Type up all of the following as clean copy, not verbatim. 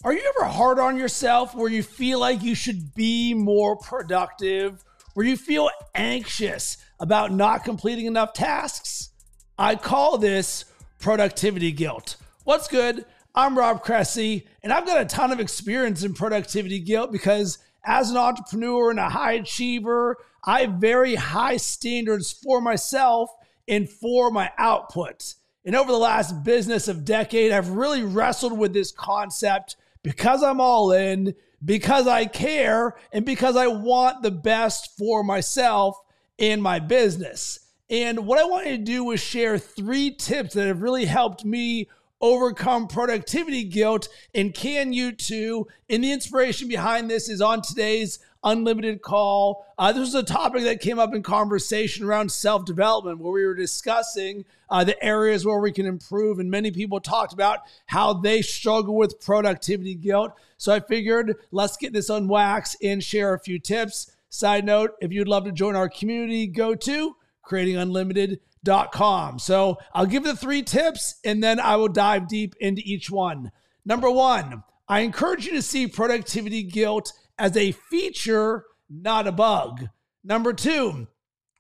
Are you ever hard on yourself where you feel like you should be more productive, where you feel anxious about not completing enough tasks? I call this productivity guilt. What's good? I'm Rob Cressy, and I've got a ton of experience in productivity guilt because as an entrepreneur and a high achiever, I have very high standards for myself and for my output. And over the last business of decade, I've really wrestled with this concept because I'm all in, because I care, and because I want the best for myself and my business. And what I wanted to do was share 3 tips that have really helped me overcome productivity guilt, and can you too? And the inspiration behind this is on today's unlimited call. This was a topic that came up in conversation around self-development where we were discussing the areas where we can improve, and many people talked about how they struggle with productivity guilt. So I figured let's get this on wax and share a few tips. Side note, if you'd love to join our community, go to creatingunlimited.com. So I'll give the 3 tips and then I will dive deep into each one. Number 1, I encourage you to see productivity guilt as a feature, not a bug. Number 2,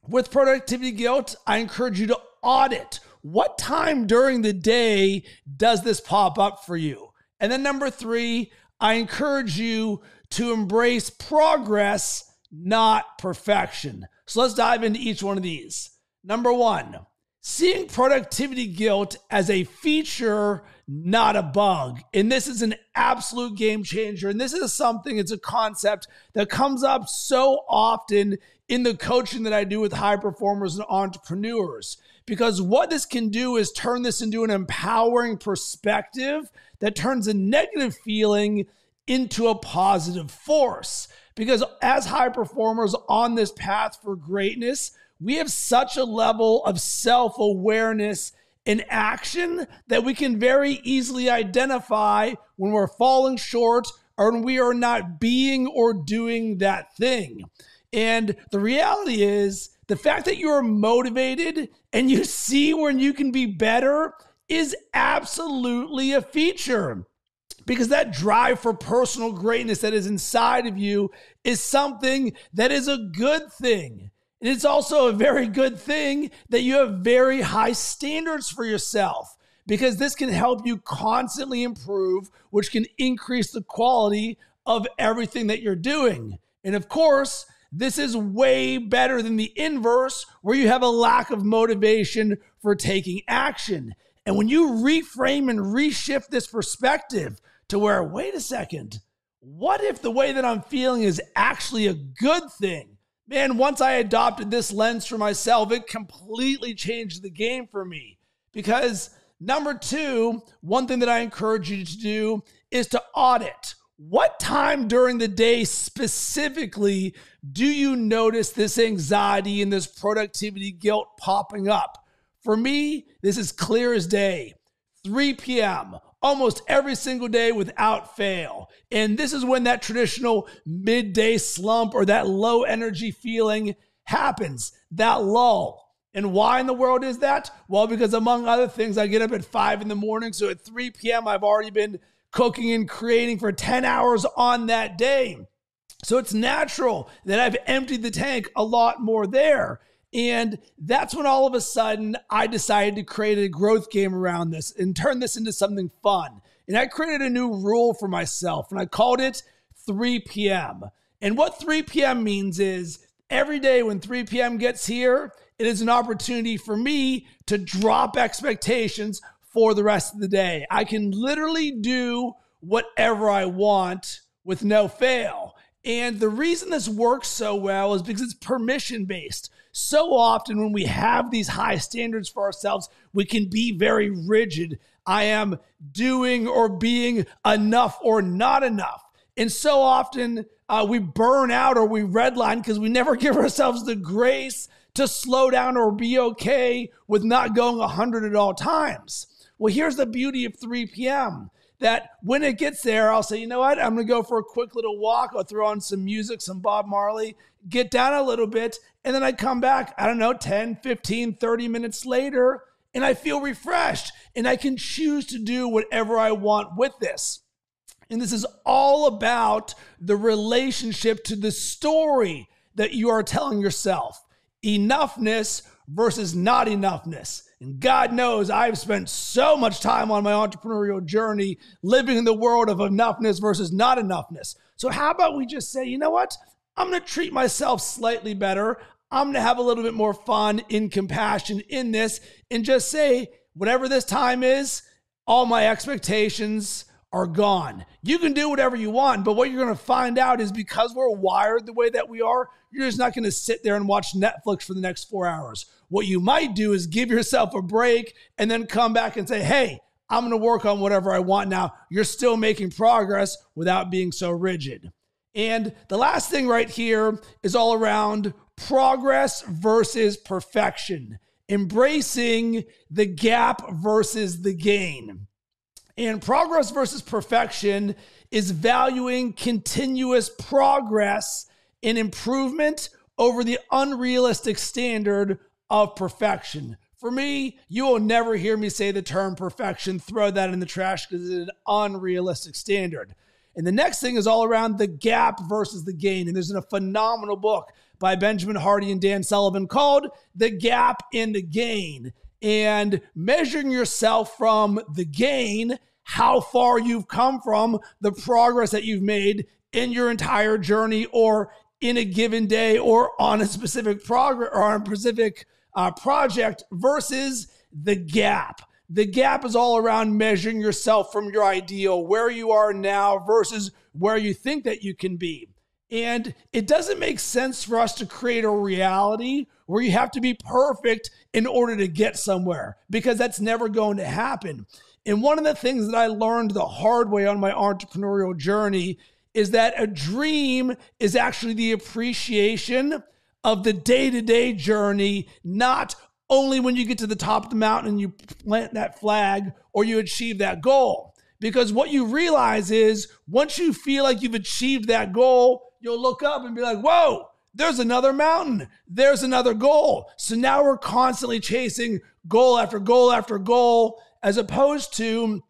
with productivity guilt, I encourage you to audit what time during the day does this pop up for you. And then number 3, I encourage you to embrace progress, not perfection. So let's dive into each one of these. Number 1, seeing productivity guilt as a feature, not a bug. And this is an absolute game changer. And this is something, it's a concept that comes up so often in the coaching that I do with high performers and entrepreneurs. Because what this can do is turn this into an empowering perspective that turns a negative feeling into a positive force. Because as high performers on this path for greatness, we have such a level of self-awareness and action that we can very easily identify when we're falling short or when we are not being or doing that thing. And the reality is, the fact that you're motivated and you see when you can be better is absolutely a feature. Because that drive for personal greatness that is inside of you is something that is a good thing. And it's also a very good thing that you have very high standards for yourself, because this can help you constantly improve, which can increase the quality of everything that you're doing. And of course, this is way better than the inverse, where you have a lack of motivation for taking action. And when you reframe and reshift this perspective to where, wait a second, what if the way that I'm feeling is actually a good thing? Man, once I adopted this lens for myself, it completely changed the game for me. Because number 2, one thing that I encourage you to do is to audit. What time during the day specifically do you notice this anxiety and this productivity guilt popping up? For me, this is clear as day. 3 p.m., almost every single day without fail. And this is when that traditional midday slump or that low energy feeling happens, that lull. And why in the world is that? Well, because among other things, I get up at 5 in the morning. So at 3 p.m., I've already been cooking and creating for 10 hours on that day. So it's natural that I've emptied the tank a lot more there. And that's when all of a sudden I decided to create a growth game around this and turn this into something fun. And I created a new rule for myself, and I called it 3 p.m. And what 3 p.m. means is every day when 3 p.m. gets here, it is an opportunity for me to drop expectations for the rest of the day. I can literally do whatever I want with no fail. And the reason this works so well is because it's permission-based. So often when we have these high standards for ourselves, we can be very rigid. I am doing or being enough or not enough. And so often we burn out or we redline because we never give ourselves the grace to slow down or be okay with not going 100 at all times. Well, here's the beauty of 3 p.m. that when it gets there, I'll say, you know what? I'm going to go for a quick little walk. I'll throw on some music, some Bob Marley, get down a little bit, and then I come back, 10, 15, 30 minutes later, and I feel refreshed, and I can choose to do whatever I want with this. And this is all about the relationship to the story that you are telling yourself. Enoughness versus not enoughness. And God knows I've spent so much time on my entrepreneurial journey living in the world of enoughness versus not enoughness. So how about we just say, you know what? I'm going to treat myself slightly better. I'm going to have a little bit more fun in compassion in this and just say, whatever this time is, all my expectations are gone. You can do whatever you want, but what you're going to find out is because we're wired the way that we are, you're just not going to sit there and watch Netflix for the next 4 hours. What you might do is give yourself a break and then come back and say, hey, I'm going to work on whatever I want now. You're still making progress without being so rigid. And the last thing right here is all around progress versus perfection, embracing the gap versus the gain. And progress versus perfection is valuing continuous progress and improvement over the unrealistic standard of perfection. For me, you will never hear me say the term perfection. Throw that in the trash because it's an unrealistic standard. And the next thing is all around the gap versus the gain. And there's a phenomenal book by Benjamin Hardy and Dan Sullivan called The Gap and the Gain. And measuring yourself from the gain, how far you've come from, the progress that you've made in your entire journey or in a given day or on a specific progress or on a specific project versus the gap. The gap is all around measuring yourself from your ideal, where you are now versus where you think that you can be. And it doesn't make sense for us to create a reality where you have to be perfect in order to get somewhere, because that's never going to happen. And one of the things that I learned the hard way on my entrepreneurial journey is that a dream is actually the appreciation of the day-to-day journey, not only when you get to the top of the mountain and you plant that flag or you achieve that goal. Because what you realize is once you feel like you've achieved that goal, you'll look up and be like, whoa, there's another mountain. There's another goal. So now we're constantly chasing goal after goal after goal, as opposed to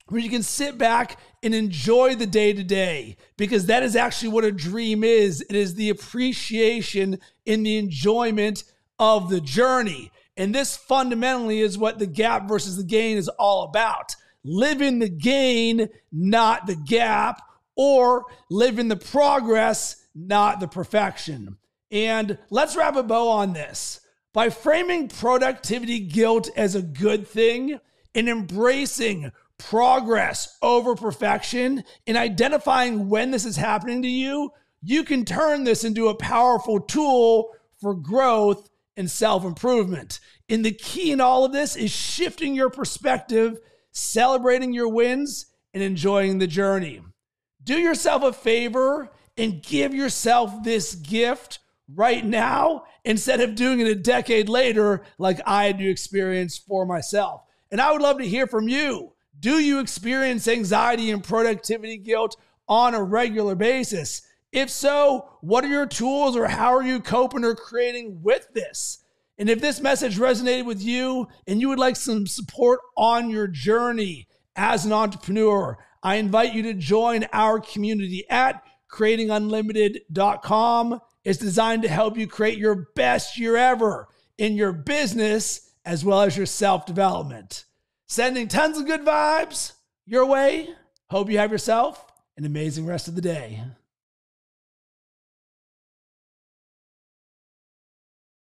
where you can sit back and enjoy the day-to-day, because that is actually what a dream is. It is the appreciation and the enjoyment of the journey. And this fundamentally is what the gap versus the gain is all about. Live in the gain, not the gap, or live in the progress, not the perfection. And let's wrap a bow on this. By framing productivity guilt as a good thing and embracing progress over perfection and identifying when this is happening to you, you can turn this into a powerful tool for growth and self-improvement. And the key in all of this is shifting your perspective, celebrating your wins, and enjoying the journey. Do yourself a favor and give yourself this gift right now instead of doing it a decade later like I had to experience for myself. And I would love to hear from you. Do you experience anxiety and productivity guilt on a regular basis? If so, what are your tools or how are you coping or creating with this? And if this message resonated with you and you would like some support on your journey as an entrepreneur, I invite you to join our community at creatingunlimited.com. It's designed to help you create your best year ever in your business as well as your self-development. Sending tons of good vibes your way. Hope you have yourself an amazing rest of the day.